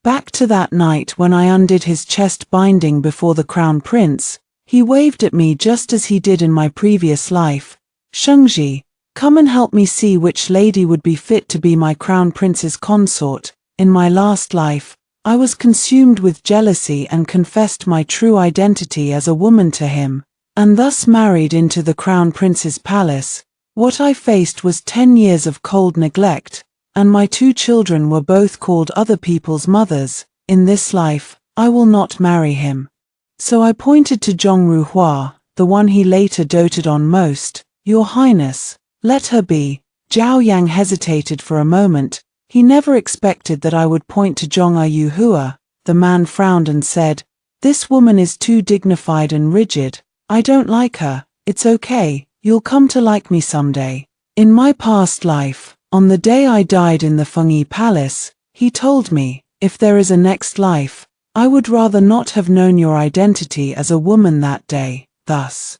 Back to that night when I undid his chest binding before the crown prince, he waved at me just as he did in my previous life. Shengji, come and help me see which lady would be fit to be my crown prince's consort. In my last life, I was consumed with jealousy and confessed my true identity as a woman to him, and thus married into the crown prince's palace. What I faced was 10 years of cold neglect, and my 2 children were both called other people's mothers. In this life, I will not marry him. So I pointed to Zhongru Hua, the one he later doted on most. Your Highness, let her be. Zhao Yang hesitated for a moment. He never expected that I would point to Zhong Hua. The man frowned and said, this woman is too dignified and rigid. I don't like her. It's okay, you'll come to like me someday. In my past life, on the day I died in the Fengyi Palace, he told me, if there is a next life, I would rather not have known your identity as a woman that day. Thus,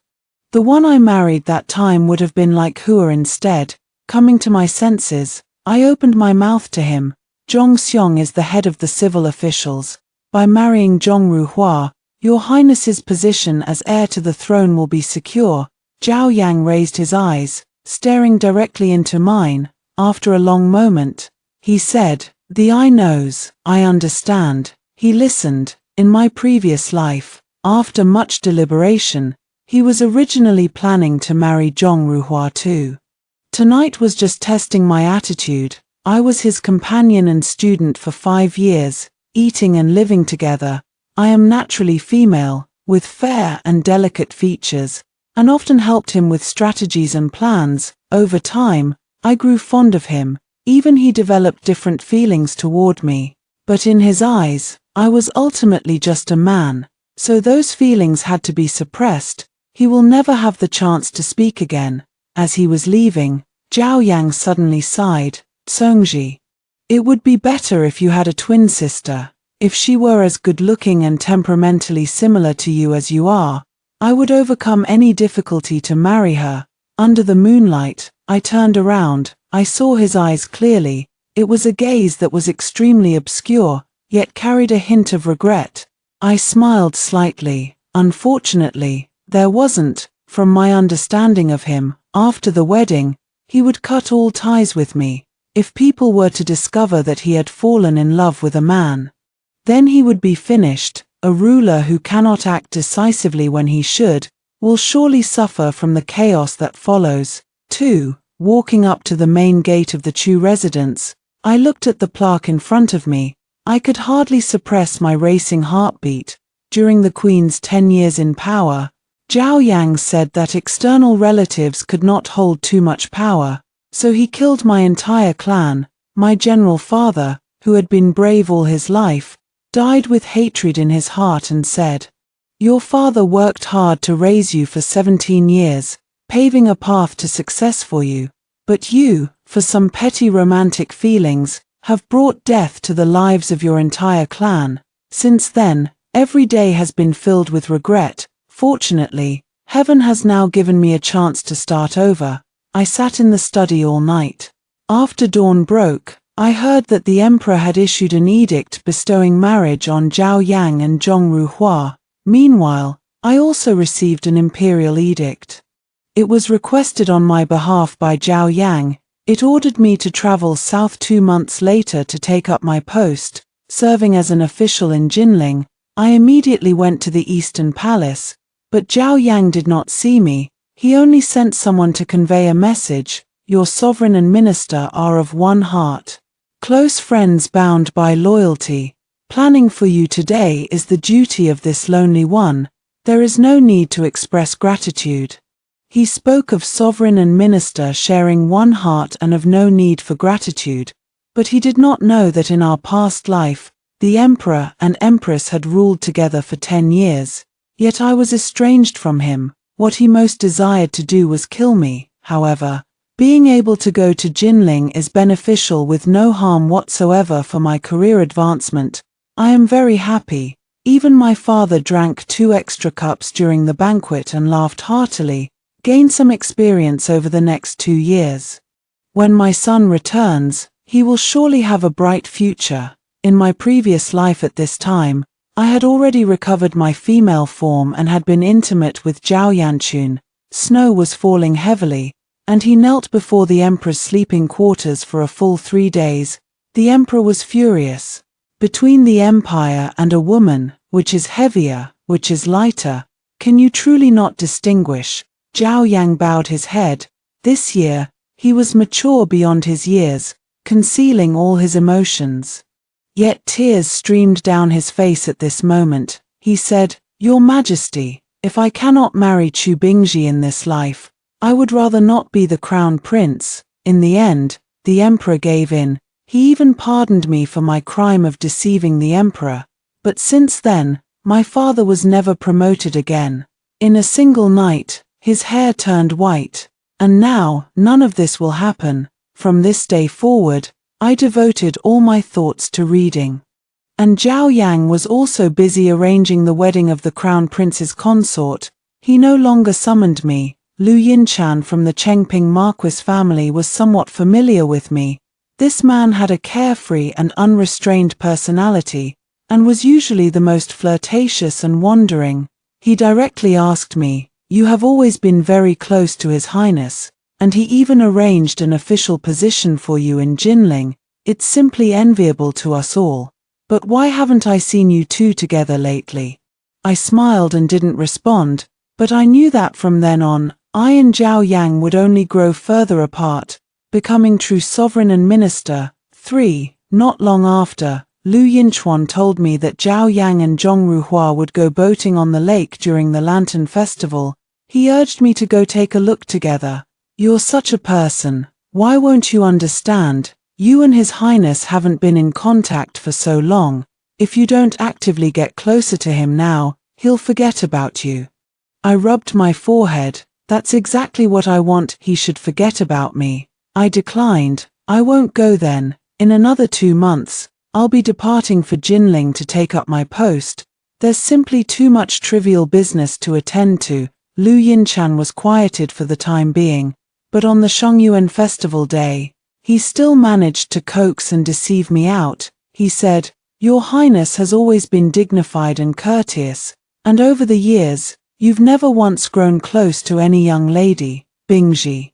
the one I married that time would have been like Hua instead. Coming to my senses, I opened my mouth to him. Zhong Xiong is the head of the civil officials. By marrying Zhongru Hua, your Highness's position as heir to the throne will be secure. Zhao Yang raised his eyes, staring directly into mine. After a long moment, he said, the eye knows, I understand. He listened. In my previous life, after much deliberation, he was originally planning to marry Zhongru Hua too. Tonight was just testing my attitude. I was his companion and student for 5 years, eating and living together. I am naturally female, with fair and delicate features, and often helped him with strategies and plans. Over time, I grew fond of him. Even he developed different feelings toward me. But in his eyes, I was ultimately just a man, so those feelings had to be suppressed. He will never have the chance to speak again. As he was leaving, Zhao Yang suddenly sighed. Songji, it would be better if you had a twin sister. If she were as good-looking and temperamentally similar to you as you are, I would overcome any difficulty to marry her. Under the moonlight, I turned around. I saw his eyes clearly. It was a gaze that was extremely obscure, yet carried a hint of regret. I smiled slightly. Unfortunately, there wasn't. From my understanding of him, after the wedding, he would cut all ties with me. If people were to discover that he had fallen in love with a man, then he would be finished. A ruler who cannot act decisively when he should, will surely suffer from the chaos that follows. 2. Walking up to the main gate of the Chu residence, I looked at the plaque in front of me. I could hardly suppress my racing heartbeat. During the Queen's 10 years in power, Zhao Yang said that external relatives could not hold too much power, so he killed my entire clan. My general father, who had been brave all his life, died with hatred in his heart and said, your father worked hard to raise you for 17 years, paving a path to success for you, but you, for some petty romantic feelings, have brought death to the lives of your entire clan. Since then, every day has been filled with regret. Fortunately, heaven has now given me a chance to start over. I sat in the study all night. After dawn broke, I heard that the emperor had issued an edict bestowing marriage on Zhao Yang and Zhongru Hua. Meanwhile, I also received an imperial edict. It was requested on my behalf by Zhao Yang. It ordered me to travel south 2 months later to take up my post, serving as an official in Jinling. I immediately went to the Eastern Palace, but Zhao Yang did not see me. He only sent someone to convey a message. Your sovereign and minister are of one heart, close friends bound by loyalty. Planning for you today is the duty of this lonely one. There is no need to express gratitude. He spoke of sovereign and minister sharing one heart and of no need for gratitude, but he did not know that in our past life, the emperor and empress had ruled together for 10 years. Yet I was estranged from him. What he most desired to do was kill me. However, being able to go to Jinling is beneficial with no harm whatsoever for my career advancement. I am very happy. Even my father drank 2 extra cups during the banquet and laughed heartily. Gain some experience over the next 2 years. When my son returns, he will surely have a bright future. In my previous life at this time, I had already recovered my female form and had been intimate with Zhao Yanchun. Snow was falling heavily, and he knelt before the emperor's sleeping quarters for a full 3 days. The emperor was furious. Between the empire and a woman, which is heavier, which is lighter, can you truly not distinguish? Zhao Yang bowed his head. This year, he was mature beyond his years, concealing all his emotions. Yet tears streamed down his face at this moment. He said, "Your Majesty, if I cannot marry Chu Bingji in this life, I would rather not be the crown prince." In the end, the emperor gave in. He even pardoned me for my crime of deceiving the emperor. But since then, my father was never promoted again. In a single night, his hair turned white. And now, none of this will happen. From this day forward, I devoted all my thoughts to reading. And Zhao Yang was also busy arranging the wedding of the crown prince's consort. He no longer summoned me. Lu Yinchan from the Chengping Marquis family was somewhat familiar with me. This man had a carefree and unrestrained personality, and was usually the most flirtatious and wandering. He directly asked me, "You have always been very close to His Highness, and he even arranged an official position for you in Jinling. It's simply enviable to us all. But why haven't I seen you two together lately?" I smiled and didn't respond, but I knew that from then on, I and Zhao Yang would only grow further apart, becoming true sovereign and minister. 3. Not long after, Lu Yinchuan told me that Zhao Yang and Zhong Ruhua would go boating on the lake during the Lantern Festival. He urged me to go take a look together. "You're such a person. Why won't you understand? You and His Highness haven't been in contact for so long. If you don't actively get closer to him now, he'll forget about you." I rubbed my forehead. That's exactly what I want. He should forget about me. I declined. "I won't go then. In another 2 months, I'll be departing for Jinling to take up my post. There's simply too much trivial business to attend to." Lu Yinchan was quieted for the time being, but on the Shongyuan festival day, he still managed to coax and deceive me out. He said, "Your Highness has always been dignified and courteous, and over the years, you've never once grown close to any young lady, Bingji.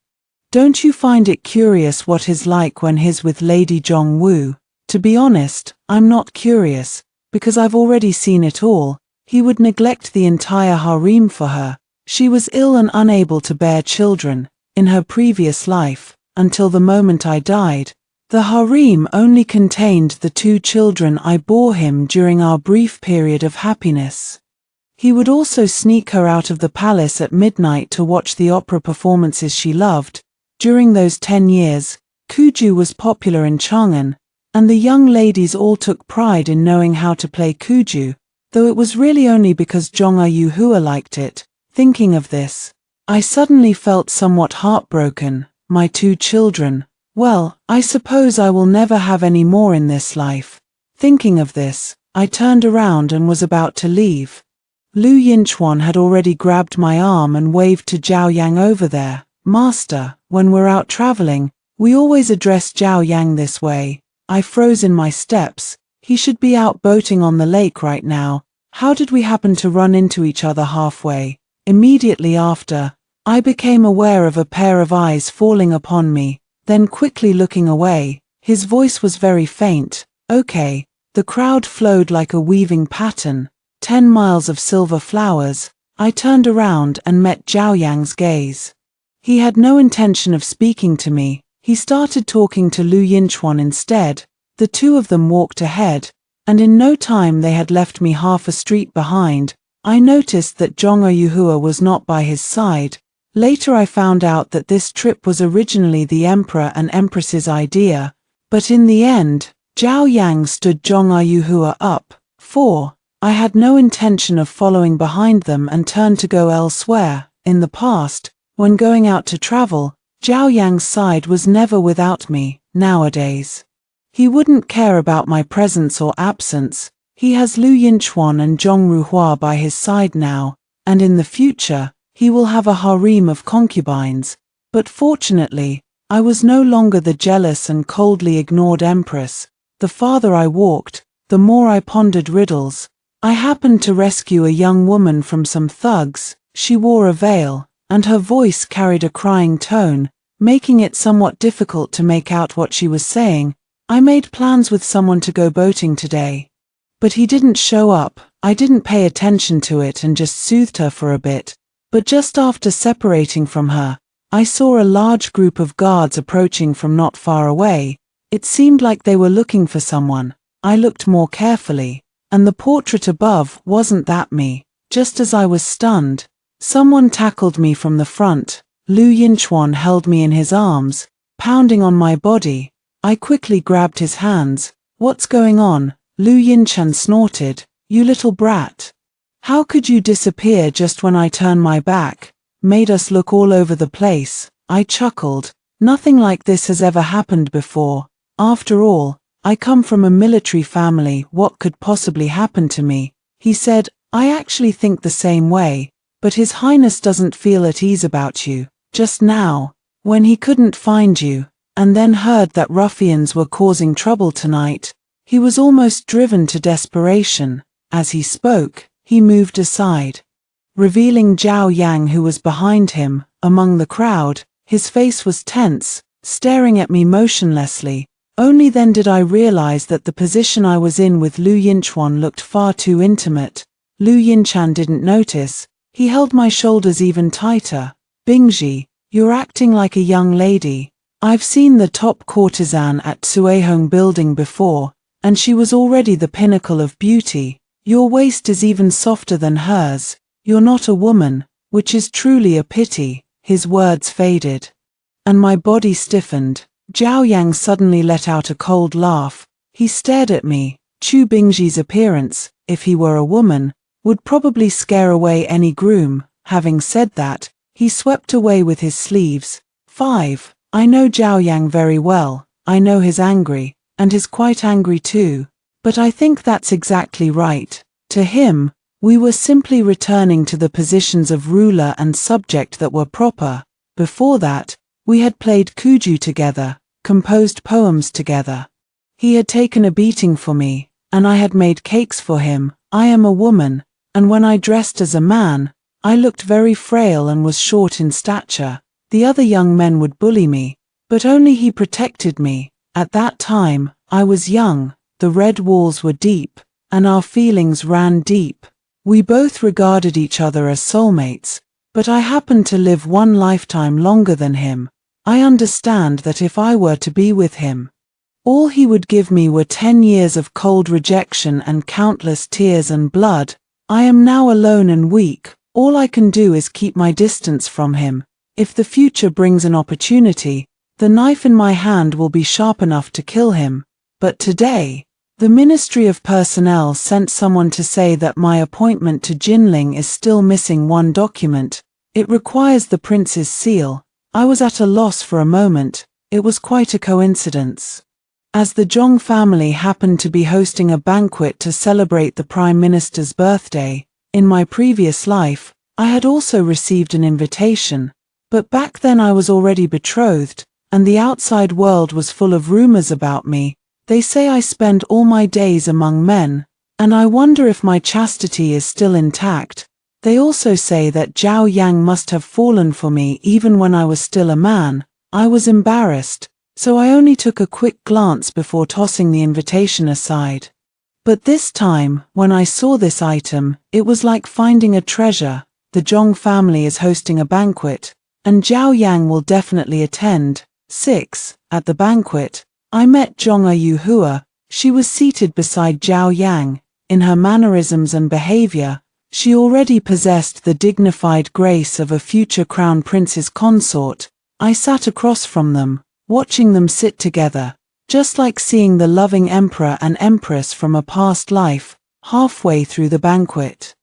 Don't you find it curious what he's like when he's with Lady Zhongwu?" To be honest, I'm not curious, because I've already seen it all. He would neglect the entire harem for her. She was ill and unable to bear children, in her previous life, until the moment I died. The harem only contained the 2 children I bore him during our brief period of happiness. He would also sneak her out of the palace at midnight to watch the opera performances she loved. During those 10 years, Kuju was popular in Chang'an, and the young ladies all took pride in knowing how to play Kuju, though it was really only because Zhong Yuhua liked it. Thinking of this, I suddenly felt somewhat heartbroken. My 2 children. Well, I suppose I will never have any more in this life. Thinking of this, I turned around and was about to leave. Lu Yinchuan had already grabbed my arm and waved to Zhao Yang over there. "Master, when we're out traveling, we always address Zhao Yang this way." I froze in my steps. He should be out boating on the lake right now. How did we happen to run into each other halfway? Immediately after, I became aware of a pair of eyes falling upon me, then quickly looking away. His voice was very faint. "Okay." The crowd flowed like a weaving pattern. 10 miles of silver flowers. I turned around and met Zhao Yang's gaze. He had no intention of speaking to me. He started talking to Lu Yinchuan instead. The 2 of them walked ahead, and in no time they had left me half a street behind. I noticed that Zhong Yuhua was not by his side. Later I found out that this trip was originally the Emperor and Empress's idea, but in the end, Zhao Yang stood Zhong Yuhua up. 4. I had no intention of following behind them and turned to go elsewhere. In the past, when going out to travel, Zhao Yang's side was never without me. Nowadays, he wouldn't care about my presence or absence. He has Lu Yinchuan and Zhong Ruhua by his side now, and in the future, he will have a harem of concubines. But fortunately, I was no longer the jealous and coldly ignored empress. The farther I walked, the more I pondered riddles. I happened to rescue a young woman from some thugs. She wore a veil, and her voice carried a crying tone, making it somewhat difficult to make out what she was saying. I made plans with someone to go boating today, but he didn't show up. I didn't pay attention to it and just soothed her for a bit. But just after separating from her, I saw a large group of guards approaching from not far away. It seemed like they were looking for someone. I looked more carefully, and the portrait above wasn't that me. Just as I was stunned, someone tackled me from the front. Lu Yinchuan held me in his arms, pounding on my body. I quickly grabbed his hands. "What's going on?" Lu Yinchan snorted. "You little brat. How could you disappear just when I turned my back? Made us look all over the place." I chuckled. Nothing like this has ever happened before. After all, I come from a military family. What could possibly happen to me? He said, "I actually think the same way, but His Highness doesn't feel at ease about you. Just now, when he couldn't find you, and then heard that ruffians were causing trouble tonight, he was almost driven to desperation." As he spoke, he moved aside, revealing Zhao Yang, who was behind him. Among the crowd, his face was tense, staring at me motionlessly. Only then did I realize that the position I was in with Lu Yinchuan looked far too intimate. Lu Yinchan didn't notice. He held my shoulders even tighter. "Bingji, you're acting like a young lady. I've seen the top courtesan at Suehong building before, and she was already the pinnacle of beauty. Your waist is even softer than hers. You're not a woman, which is truly a pity." His words faded, and my body stiffened. Zhao Yang suddenly let out a cold laugh. He stared at me. Chu Bingji's appearance, if he were a woman, would probably scare away any groom. Having said that, he swept away with his sleeves. 5. I know Zhao Yang very well. I know he's angry, and he's quite angry too. But I think that's exactly right. To him, we were simply returning to the positions of ruler and subject that were proper. Before that, we had played kuju together, composed poems together. He had taken a beating for me, and I had made cakes for him. I am a woman, and when I dressed as a man, I looked very frail and was short in stature. The other young men would bully me, but only he protected me. At that time, I was young, the red walls were deep, and our feelings ran deep. We both regarded each other as soulmates, but I happened to live one lifetime longer than him. I understand that if I were to be with him, all he would give me were 10 years of cold rejection and countless tears and blood. I am now alone and weak. All I can do is keep my distance from him. If the future brings an opportunity, the knife in my hand will be sharp enough to kill him. But today, the Ministry of Personnel sent someone to say that my appointment to Jinling is still missing one document. It requires the prince's seal. I was at a loss for a moment. It was quite a coincidence, as the Zhong family happened to be hosting a banquet to celebrate the Prime Minister's birthday. In my previous life, I had also received an invitation, but back then I was already betrothed, and the outside world was full of rumors about me. They say I spend all my days among men, and I wonder if my chastity is still intact. They also say that Zhao Yang must have fallen for me even when I was still a man. I was embarrassed, so I only took a quick glance before tossing the invitation aside. But this time, when I saw this item, it was like finding a treasure. The Zhong family is hosting a banquet, and Zhao Yang will definitely attend. 6. At the banquet, I met Zhong Yuhua. She was seated beside Zhao Yang. In her mannerisms and behavior, she already possessed the dignified grace of a future crown prince's consort. I sat across from them, watching them sit together, just like seeing the loving emperor and empress from a past life. Halfway through the banquet,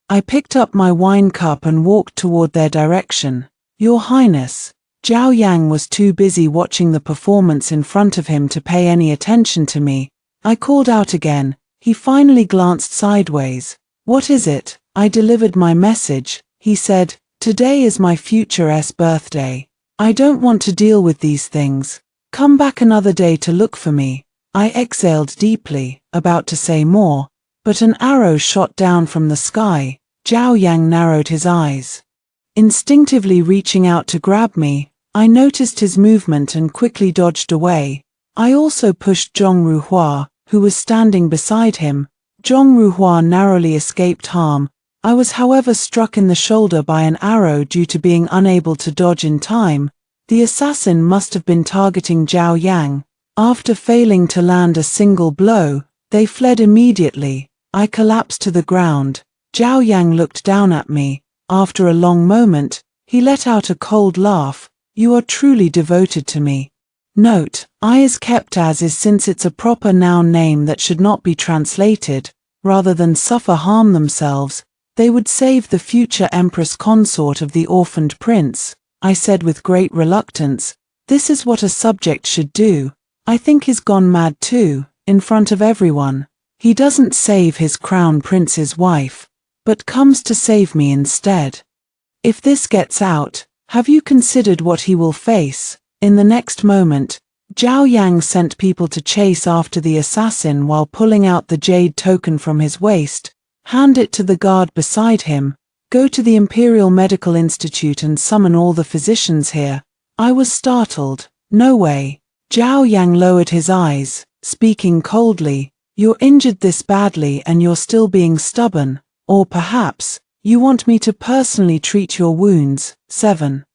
I picked up my wine cup and walked toward their direction. "Your Highness." Zhao Yang was too busy watching the performance in front of him to pay any attention to me. I called out again. He finally glanced sideways. "What is it?" I delivered my message. He said, "Today is my future's birthday. I don't want to deal with these things. Come back another day to look for me." I exhaled deeply, about to say more, but an arrow shot down from the sky. Zhao Yang narrowed his eyes. Instinctively reaching out to grab me, I noticed his movement and quickly dodged away. I also pushed Zhong Ruhua, who was standing beside him. Zhong Ruhua narrowly escaped harm. I was however struck in the shoulder by an arrow due to being unable to dodge in time. The assassin must have been targeting Zhao Yang. After failing to land a single blow, they fled immediately. I collapsed to the ground. Zhao Yang looked down at me. After a long moment, he let out a cold laugh. You are truly devoted to me. Note, I is kept as is since it's a proper noun name that should not be translated. Rather than suffer harm themselves, they would save the future empress consort of the orphaned prince. I said with great reluctance, this is what a subject should do. I think he's gone mad too, in front of everyone. He doesn't save his crown prince's wife, but comes to save me instead. If this gets out, have you considered what he will face? In the next moment, Zhao Yang sent people to chase after the assassin while pulling out the jade token from his waist. Hand it to the guard beside him. Go to the Imperial Medical Institute and summon all the physicians here. I was startled. No way. Zhao Yang lowered his eyes, speaking coldly. You're injured this badly and you're still being stubborn. Or perhaps, you want me to personally treat your wounds. 7.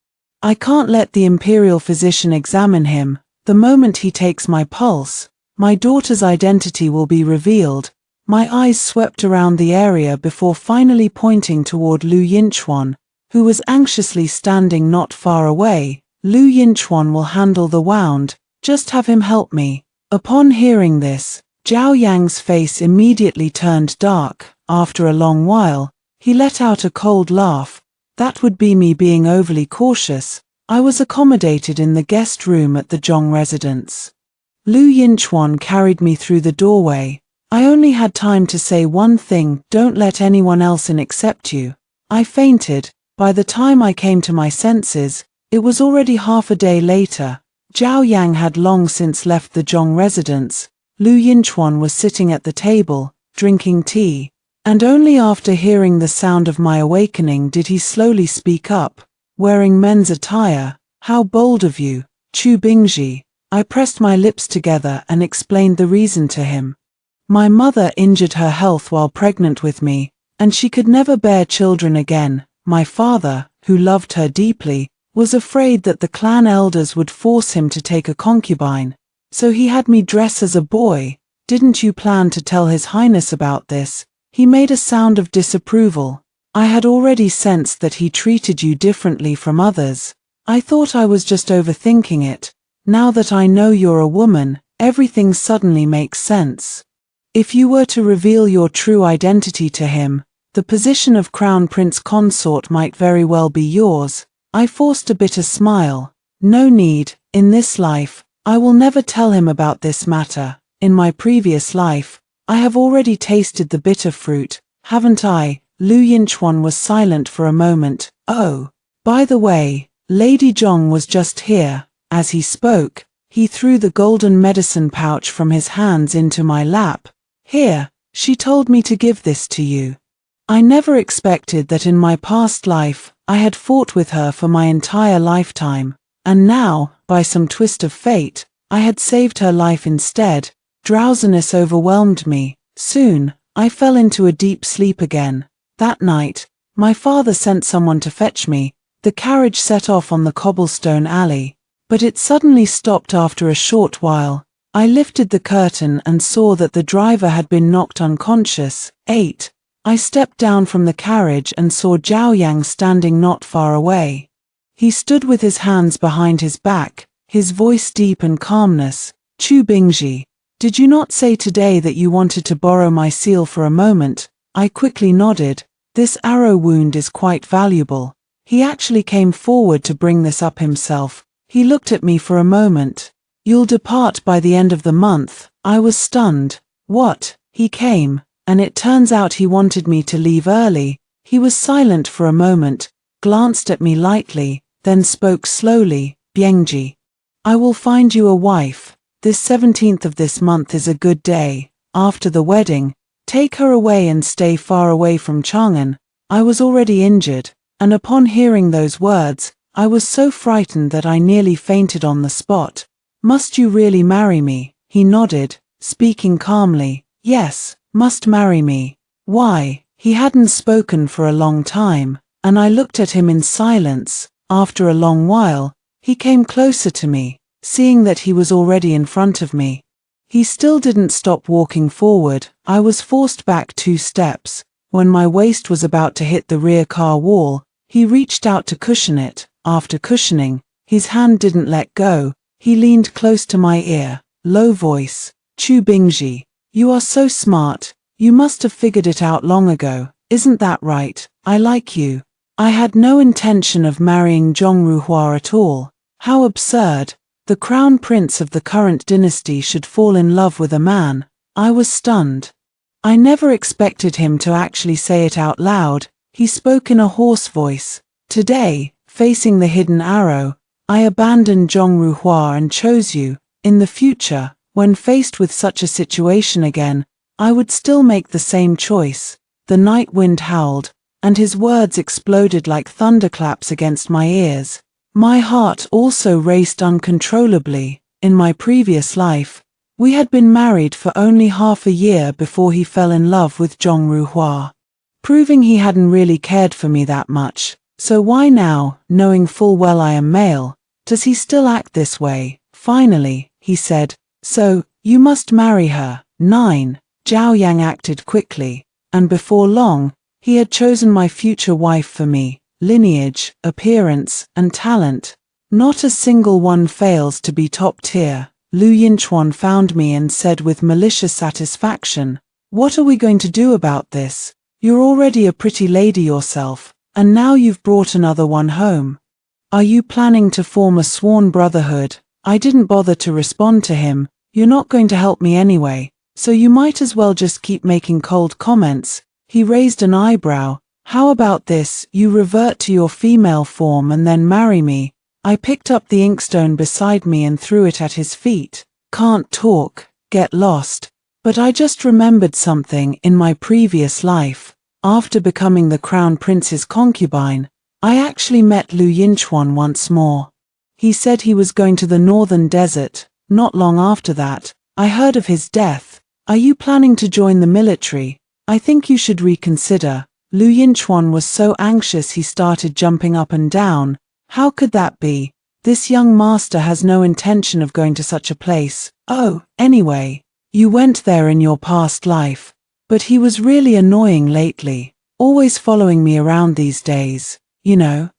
I can't let the Imperial physician examine him. The moment he takes my pulse, my daughter's identity will be revealed. My eyes swept around the area before finally pointing toward Lu Yinchuan, who was anxiously standing not far away. Lu Yinchuan will handle the wound, just have him help me. Upon hearing this, Zhao Yang's face immediately turned dark. After a long while, he let out a cold laugh. That would be me being overly cautious. I was accommodated in the guest room at the Zhong residence. Lu Yinchuan carried me through the doorway. I only had time to say one thing, don't let anyone else in except you. I fainted. By the time I came to my senses, it was already half a day later. Zhao Yang had long since left the Zhong residence. Lu Yinchuan was sitting at the table, drinking tea. And only after hearing the sound of my awakening did he slowly speak up. Wearing men's attire, how bold of you, Chu Bingji. I pressed my lips together and explained the reason to him. My mother injured her health while pregnant with me, and she could never bear children again. My father, who loved her deeply, was afraid that the clan elders would force him to take a concubine, so he had me dress as a boy. Didn't you plan to tell His Highness about this? He made a sound of disapproval. I had already sensed that he treated you differently from others. I thought I was just overthinking it. Now that I know you're a woman, everything suddenly makes sense. If you were to reveal your true identity to him, the position of Crown Prince Consort might very well be yours. I forced a bitter smile. No need, in this life, I will never tell him about this matter. In my previous life, I have already tasted the bitter fruit, haven't I? Lu Yinchuan was silent for a moment. Oh, by the way, Lady Zhong was just here. As he spoke, he threw the golden medicine pouch from his hands into my lap. Here, she told me to give this to you. I never expected that in my past life, I had fought with her for my entire lifetime, and now, by some twist of fate, I had saved her life instead. Drowsiness overwhelmed me. Soon, I fell into a deep sleep again. That night, my father sent someone to fetch me. The carriage set off on the cobblestone alley, but it suddenly stopped after a short while. I lifted the curtain and saw that the driver had been knocked unconscious. 8. I stepped down from the carriage and saw Zhao Yang standing not far away. He stood with his hands behind his back, his voice deep in calmness. Chu Bingji, did you not say today that you wanted to borrow my seal for a moment? I quickly nodded. This arrow wound is quite valuable. He actually came forward to bring this up himself. He looked at me for a moment. You'll depart by the end of the month. I was stunned. What? He came, and it turns out he wanted me to leave early. He was silent for a moment, glanced at me lightly, then spoke slowly. Biengji, I will find you a wife. This 17th of this month is a good day. After the wedding, take her away and stay far away from Chang'an. I was already injured, and upon hearing those words, I was so frightened that I nearly fainted on the spot. Must you really marry me? He nodded, speaking calmly. Yes, must marry me. Why? He hadn't spoken for a long time, and I looked at him in silence. After a long while, he came closer to me, seeing that he was already in front of me. He still didn't stop walking forward. I was forced back 2 steps. When my waist was about to hit the rear car wall, he reached out to cushion it. After cushioning, his hand didn't let go. He leaned close to my ear. Low voice. Chu Bingji, you are so smart. You must have figured it out long ago. Isn't that right? I like you. I had no intention of marrying Zhong Ruhua at all. How absurd. The crown prince of the current dynasty should fall in love with a man. I was stunned. I never expected him to actually say it out loud. He spoke in a hoarse voice. Today, facing the hidden arrow, I abandoned Zhong Ruhua and chose you. In the future, when faced with such a situation again, I would still make the same choice. The night wind howled, and his words exploded like thunderclaps against my ears. My heart also raced uncontrollably. In my previous life, we had been married for only half a year before he fell in love with Zhong Ruhua, proving he hadn't really cared for me that much. So why now, knowing full well I am male, does he still act this way? Finally, he said, so, you must marry her. 9. Zhao Yang acted quickly, and before long, he had chosen my future wife for me. Lineage, appearance, and talent. Not a single one fails to be top tier. Lu Yinchuan found me and said with malicious satisfaction, what are we going to do about this? You're already a pretty lady yourself, and now you've brought another one home. Are you planning to form a sworn brotherhood? I didn't bother to respond to him. You're not going to help me anyway, so you might as well just keep making cold comments. He raised an eyebrow. How about this, you revert to your female form and then marry me? I picked up the inkstone beside me and threw it at his feet. Can't talk, get lost. But I just remembered something in my previous life. After becoming the crown prince's concubine, I actually met Lu Yinchuan once more. He said he was going to the northern desert. Not long after that, I heard of his death. Are you planning to join the military? I think you should reconsider. Lu Yinchuan was so anxious he started jumping up and down. How could that be? This young master has no intention of going to such a place. Oh, anyway, you went there in your past life. But he was really annoying lately, always following me around these days, you know.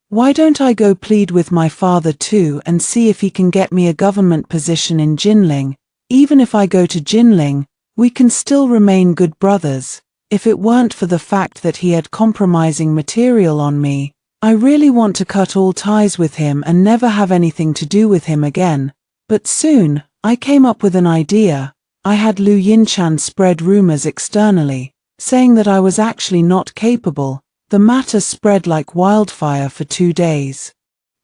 Why don't I go plead with my father too and see if he can get me a government position in Jinling? Even if I go to Jinling, we can still remain good brothers. If it weren't for the fact that he had compromising material on me, I really want to cut all ties with him and never have anything to do with him again. But soon, I came up with an idea. I had Lu Yinchan spread rumors externally, saying that I was actually not capable. The matter spread like wildfire for 2 days.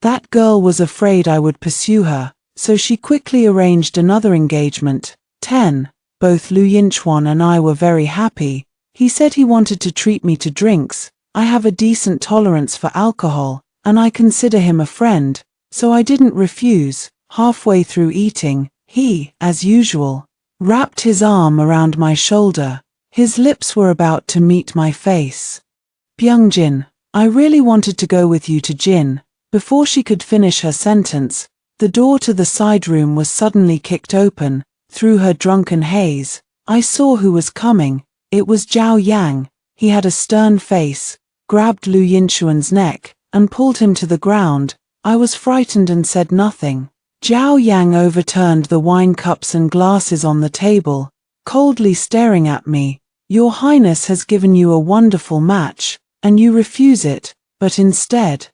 That girl was afraid I would pursue her, so she quickly arranged another engagement. 10. Both Lu Yinchuan and I were very happy. He said he wanted to treat me to drinks. I have a decent tolerance for alcohol, and I consider him a friend, so I didn't refuse. Halfway through eating, he, as usual, wrapped his arm around my shoulder. His lips were about to meet my face. Byungjin, I really wanted to go with you to Jin. Before she could finish her sentence, the door to the side room was suddenly kicked open. Through her drunken haze, I saw who was coming. It was Zhao Yang. He had a stern face, grabbed Lu Yinchuan's neck, and pulled him to the ground. I was frightened and said nothing. Zhao Yang overturned the wine cups and glasses on the table, coldly staring at me. Your Highness has given you a wonderful match, and you refuse it, but instead,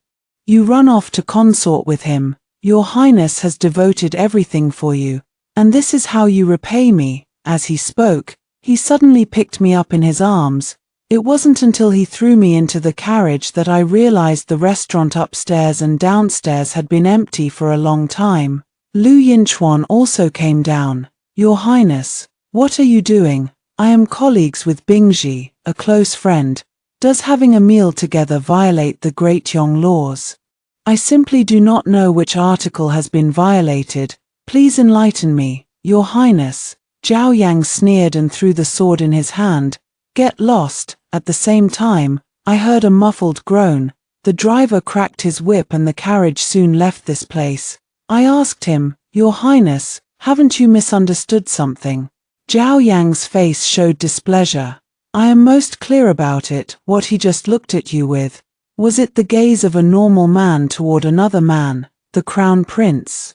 you run off to consort with him. Your Highness has devoted everything for you, and this is how you repay me. As he spoke, he suddenly picked me up in his arms. It wasn't until he threw me into the carriage that I realized the restaurant upstairs and downstairs had been empty for a long time. Lu Yinchuan also came down. Your Highness, what are you doing? I am colleagues with Bingji, a close friend. Does having a meal together violate the Great Yong laws? I simply do not know which article has been violated. Please enlighten me, Your Highness. Zhao Yang sneered and threw the sword in his hand. Get lost. At the same time, I heard a muffled groan. The driver cracked his whip and the carriage soon left this place. I asked him, Your Highness, haven't you misunderstood something? Zhao Yang's face showed displeasure. I am most clear about it. What he just looked at you with. Was it the gaze of a normal man toward another man, the crown prince?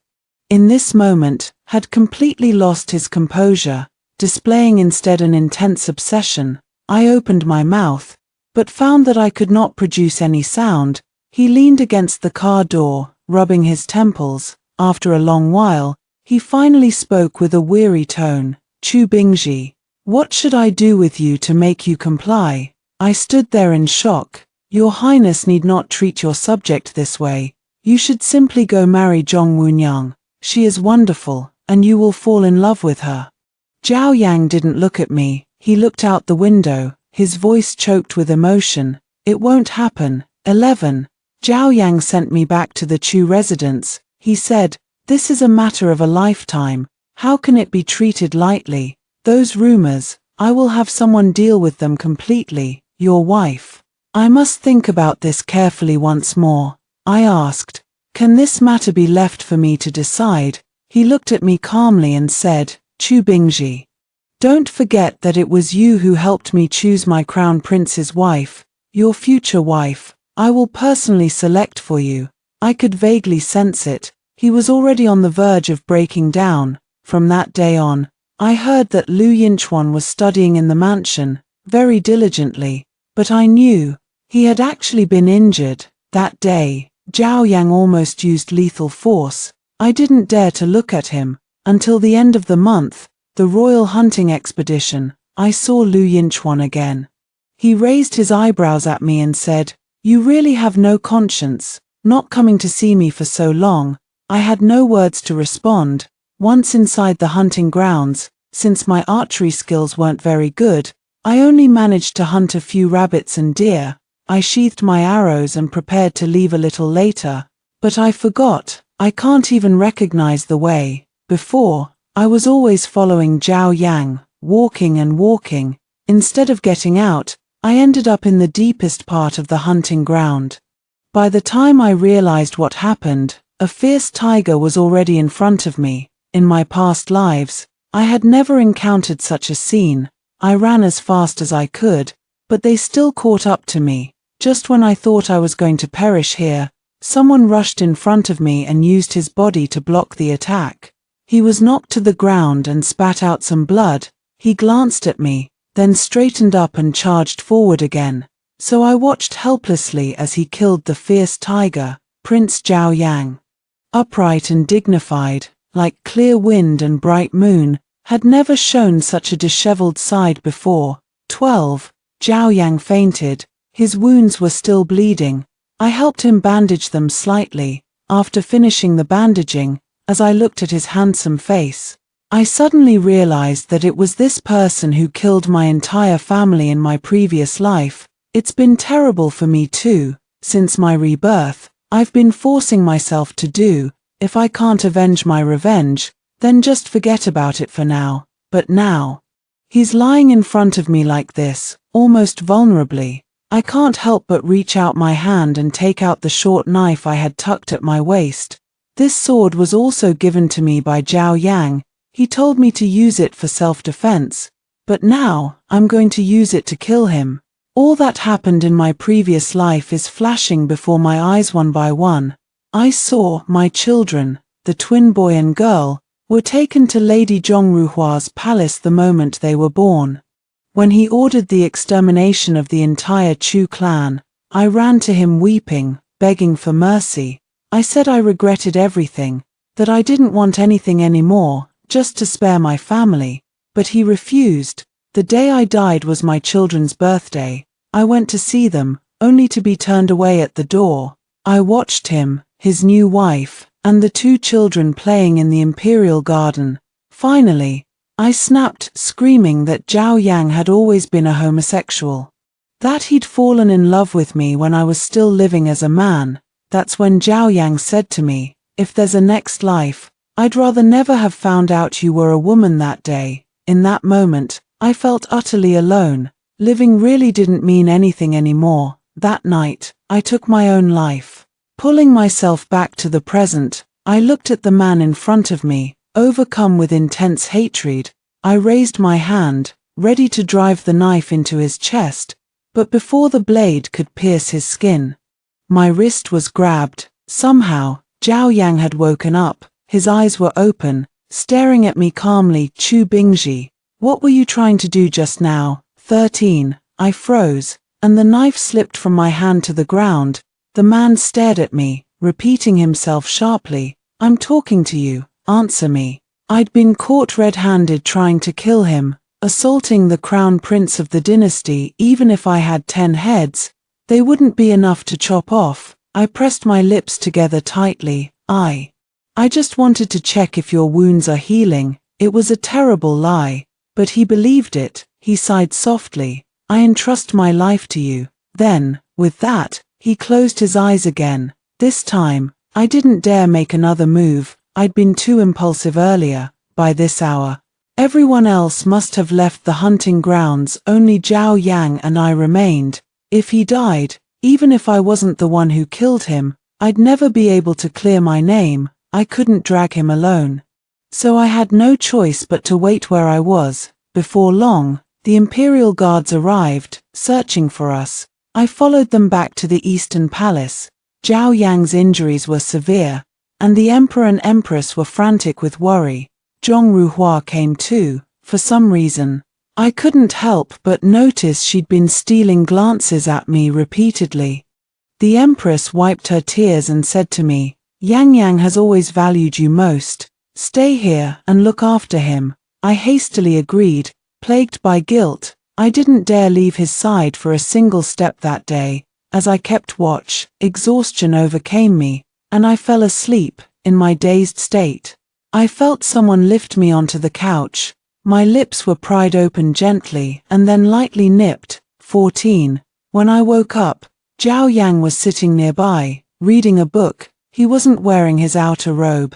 In this moment, had completely lost his composure, displaying instead an intense obsession. I opened my mouth, but found that I could not produce any sound. He leaned against the car door, rubbing his temples. After a long while, he finally spoke with a weary tone. Chu Bingji, what should I do with you to make you comply? I stood there in shock. Your Highness need not treat your subject this way. You should simply go marry Zhong Wunyang. She is wonderful, and you will fall in love with her. Zhao Yang didn't look at me. He looked out the window, his voice choked with emotion. It won't happen. 11. Zhao Yang sent me back to the Chu residence. He said, this is a matter of a lifetime. How can it be treated lightly? Those rumors, I will have someone deal with them completely. Your wife. I must think about this carefully once more. I asked, can this matter be left for me to decide? He looked at me calmly and said, Chu Bingji, don't forget that it was you who helped me choose my crown prince's wife, your future wife. I will personally select for you. I could vaguely sense it. He was already on the verge of breaking down. From that day on, I heard that Lu Yinchuan was studying in the mansion, very diligently, but I knew he had actually been injured. That day, Zhao Yang almost used lethal force. I didn't dare to look at him. Until the end of the month, the royal hunting expedition, I saw Lu Yinchuan again. He raised his eyebrows at me and said, you really have no conscience, not coming to see me for so long. I had no words to respond. Once inside the hunting grounds, since my archery skills weren't very good, I only managed to hunt a few rabbits and deer. I sheathed my arrows and prepared to leave a little later. But I forgot. I can't even recognize the way. Before, I was always following Zhao Yang, walking and walking. Instead of getting out, I ended up in the deepest part of the hunting ground. By the time I realized what happened, a fierce tiger was already in front of me. In my past lives, I had never encountered such a scene. I ran as fast as I could, but they still caught up to me. Just when I thought I was going to perish here, someone rushed in front of me and used his body to block the attack. He was knocked to the ground and spat out some blood. He glanced at me, then straightened up and charged forward again. So I watched helplessly as he killed the fierce tiger, Prince Zhao Yang. Upright and dignified, like clear wind and bright moon, had never shown such a disheveled side before. 12. Zhao Yang fainted. His wounds were still bleeding. I helped him bandage them slightly. After finishing the bandaging, as I looked at his handsome face, I suddenly realized that it was this person who killed my entire family in my previous life. It's been terrible for me too. Since my rebirth, I've been forcing myself to do. If I can't avenge my revenge, then just forget about it for now. But now, he's lying in front of me like this, almost vulnerably. I can't help but reach out my hand and take out the short knife I had tucked at my waist. This sword was also given to me by Zhao Yang. He told me to use it for self-defense. But now, I'm going to use it to kill him. All that happened in my previous life is flashing before my eyes one by one. I saw my children, the twin boy and girl, were taken to Lady Zhongruhua's palace the moment they were born. When he ordered the extermination of the entire Chu clan, I ran to him weeping, begging for mercy. I said I regretted everything, that I didn't want anything anymore, just to spare my family. But he refused. The day I died was my children's birthday. I went to see them, only to be turned away at the door. I watched him, his new wife, and the two children playing in the imperial garden. Finally, I snapped, screaming that Zhao Yang had always been a homosexual. That he'd fallen in love with me when I was still living as a man. That's when Zhao Yang said to me, "If there's a next life, I'd rather never have found out you were a woman that day." In that moment, I felt utterly alone. Living really didn't mean anything anymore. That night, I took my own life. Pulling myself back to the present, I looked at the man in front of me, overcome with intense hatred. I raised my hand, ready to drive the knife into his chest, but before the blade could pierce his skin, my wrist was grabbed. Somehow, Zhao Yang had woken up. His eyes were open, staring at me calmly. "Chu Bingji, what were you trying to do just now?" 13. I froze, and the knife slipped from my hand to the ground. The man stared at me, repeating himself sharply, "I'm talking to you, answer me." I'd been caught red-handed trying to kill him, assaulting the crown prince of the dynasty. Even if I had 10 heads, they wouldn't be enough to chop off. I pressed my lips together tightly. I just wanted to check if your wounds are healing." It was a terrible lie, but he believed it. He sighed softly. "I entrust my life to you." Then, with that, he closed his eyes again. This time, I didn't dare make another move. I'd been too impulsive earlier. By this hour, everyone else must have left the hunting grounds. Only Zhao Yang and I remained. If he died, even if I wasn't the one who killed him, I'd never be able to clear my name. I couldn't drag him alone. So I had no choice but to wait where I was. Before long, the Imperial Guards arrived, searching for us. I followed them back to the Eastern Palace. Zhao Yang's injuries were severe, and the Emperor and Empress were frantic with worry. Zhong Ruhua came too. For some reason, I couldn't help but notice she'd been stealing glances at me repeatedly. The Empress wiped her tears and said to me, "Yang Yang has always valued you most. Stay here and look after him." I hastily agreed, plagued by guilt. I didn't dare leave his side for a single step that day. As I kept watch, exhaustion overcame me, and I fell asleep. In my dazed state, I felt someone lift me onto the couch. My lips were pried open gently and then lightly nipped. 14. When I woke up, Zhao Yang was sitting nearby, reading a book. He wasn't wearing his outer robe.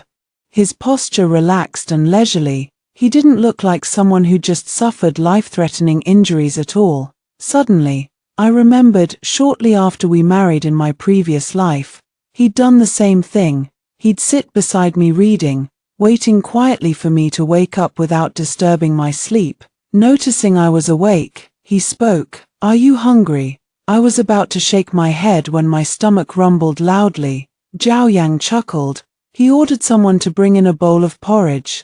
His posture relaxed and leisurely. He didn't look like someone who just suffered life-threatening injuries at all. Suddenly, I remembered shortly after we married in my previous life, he'd done the same thing. He'd sit beside me reading, waiting quietly for me to wake up without disturbing my sleep. Noticing I was awake, he spoke, "Are you hungry?" I was about to shake my head when my stomach rumbled loudly. Zhao Yang chuckled. He ordered someone to bring in a bowl of porridge.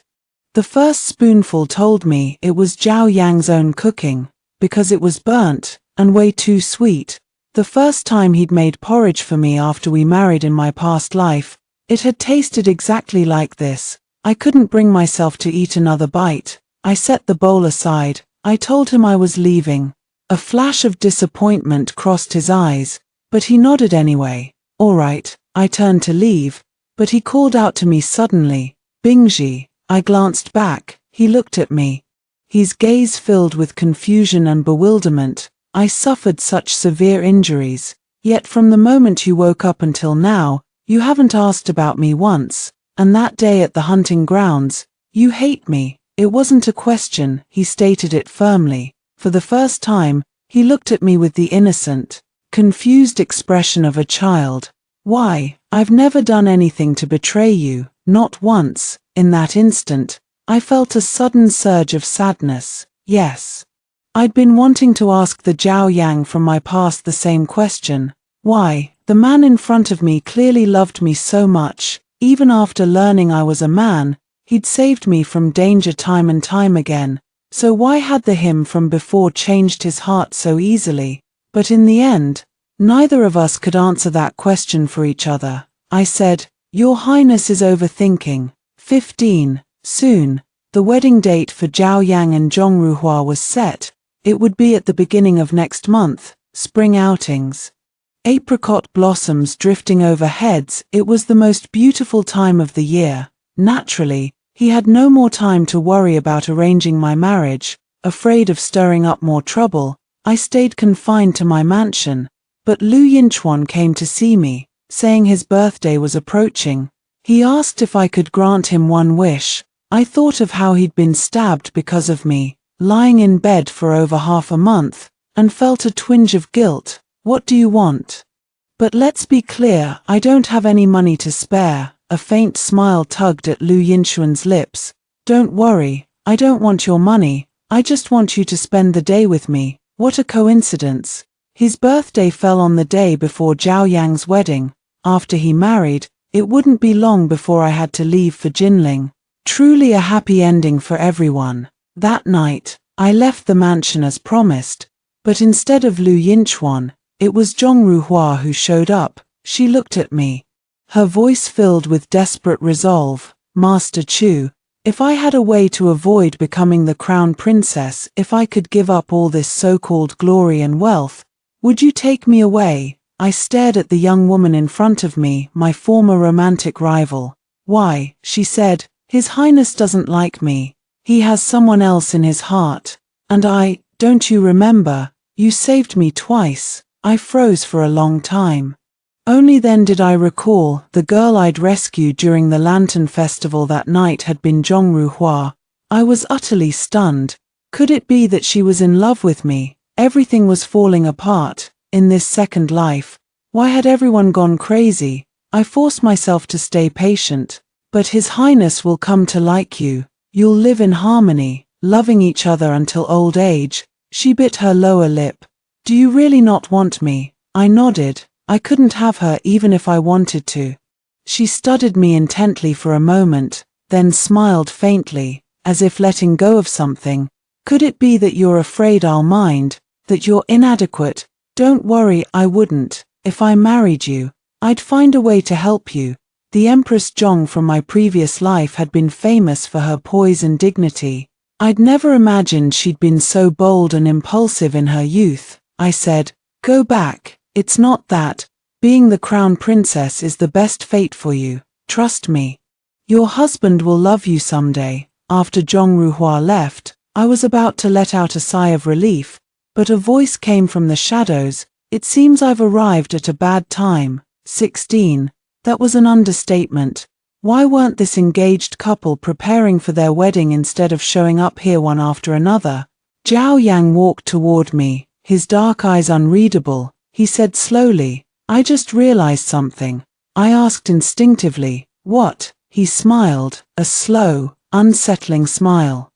The first spoonful told me it was Zhao Yang's own cooking, because it was burnt and way too sweet. The first time he'd made porridge for me after we married in my past life, it had tasted exactly like this. I couldn't bring myself to eat another bite. I set the bowl aside. I told him I was leaving. A flash of disappointment crossed his eyes, but he nodded anyway. "All right." I turned to leave, but he called out to me suddenly, "Bingji." I glanced back. He looked at me, his gaze filled with confusion and bewilderment. "I suffered such severe injuries, yet from the you woke up until now, you haven't asked about me once, and that day at the hunting grounds, you hate me." It wasn't a question, he stated it firmly. For the first time, he looked at me with the innocent, confused expression of a child. "Why, I've never done anything to betray you, not once." In that instant, I felt a sudden surge of sadness. Yes, I'd been wanting to ask the Zhao Yang from my past the same question. Why, the man in front of me clearly loved me so much. Even after learning I was a man, he'd saved me from danger time and time again. So why had the him from before changed his heart so easily? But in the end, neither of us could answer that question for each other. I said, "Your Highness is overthinking." 15. Soon, the wedding date for Zhao Yang and Zhong Ruhua was set. It would be at the beginning of next month, spring outings. Apricot blossoms drifting overheads. It was the most beautiful time of the year. Naturally, he had no more time to worry about arranging my marriage. Afraid of stirring up more trouble, I stayed confined to my mansion. But Lu Yinchuan came to see me, saying his birthday was approaching. He asked if I could grant him one wish. I thought of how he'd been stabbed because of me, lying in bed for over half a month, and felt a twinge of guilt. What do you want? But let's be clear, I don't have any money to spare. A faint smile tugged at Lu Yinchuan's lips. Don't worry, I don't want your money. I just want you to spend the day with me. What a coincidence. His birthday fell on the day before Zhao Yang's wedding. After he married, it wouldn't be long before I had to leave for Jinling. Truly a happy ending for everyone. That night, I left the mansion as promised. But instead of Lu Yinchuan, it was Zhong Ruhua who showed up. She looked at me, her voice filled with desperate resolve. Master Chu, if I had a way to avoid becoming the crown princess, if I could give up all this so-called glory and wealth, would you take me away? I stared at the young woman in front of me, my former romantic rival. Why, she said, His Highness doesn't like me. He has someone else in his heart. And don't you remember? You saved me twice. I froze for a long time. Only then did I recall the girl I'd rescued during the Lantern Festival that night had been Zhong Ruhua. I was utterly stunned. Could it be that she was in love with me? Everything was falling apart. In this second life, why had everyone gone crazy? I forced myself to stay patient. But His Highness will come to like you. You'll live in harmony, loving each other until old age. She bit her lower lip. Do you really not want me? I nodded. I couldn't have her even if I wanted to. She studied me intently for a moment, then smiled faintly, as if letting go of something. Could it be that you're afraid I'll mind, that you're inadequate? Don't worry, I wouldn't. If I married you, I'd find a way to help you. The Empress Zhong from my previous life had been famous for her poise and dignity. I'd never imagined she'd been so bold and impulsive in her youth. I said, go back. It's not that. Being the crown princess is the best fate for you. Trust me. Your husband will love you someday. After Zhong Ruhua left, I was about to let out a sigh of relief, but a voice came from the shadows. It seems I've arrived at a bad time. 16. That was an understatement. Why weren't this engaged couple preparing for their wedding instead of showing up here one after another? Zhao Yang walked toward me, his dark eyes unreadable. He said slowly, I just realized something. I asked instinctively, what? He smiled, a slow, unsettling smile.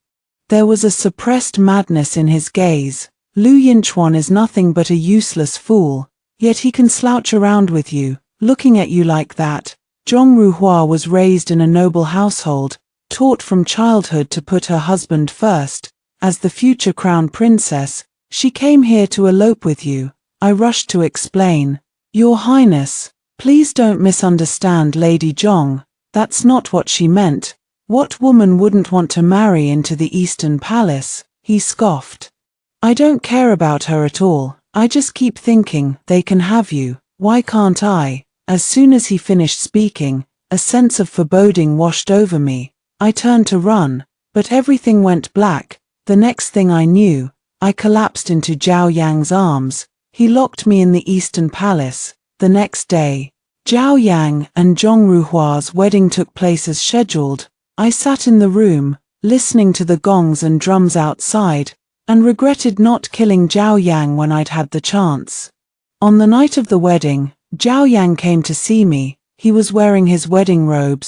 There was a suppressed madness in his gaze. Lu Yinchuan is nothing but a useless fool, yet he can slouch around with you, looking at you like that. Zhong Ruhua was raised in a noble household, taught from childhood to put her husband first. As the future crown princess, she came here to elope with you. I rushed to explain. Your Highness, please don't misunderstand Lady Zhong. That's not what she meant. What woman wouldn't want to marry into the Eastern Palace? He scoffed. I don't care about her at all. I just keep thinking, they can have you. Why can't I? As soon as he finished speaking, a sense of foreboding washed over me. I turned to run, but everything went black. The next thing I knew, I collapsed into Zhao Yang's arms. He locked me in the Eastern Palace. The next day, Zhao Yang and Zhong Ruhua's wedding took place as scheduled. I sat in the room, listening to the gongs and drums outside, and regretted not killing Zhao Yang when I'd had the chance. On the night of the wedding, Zhao Yang came to see me. He was wearing his wedding robes,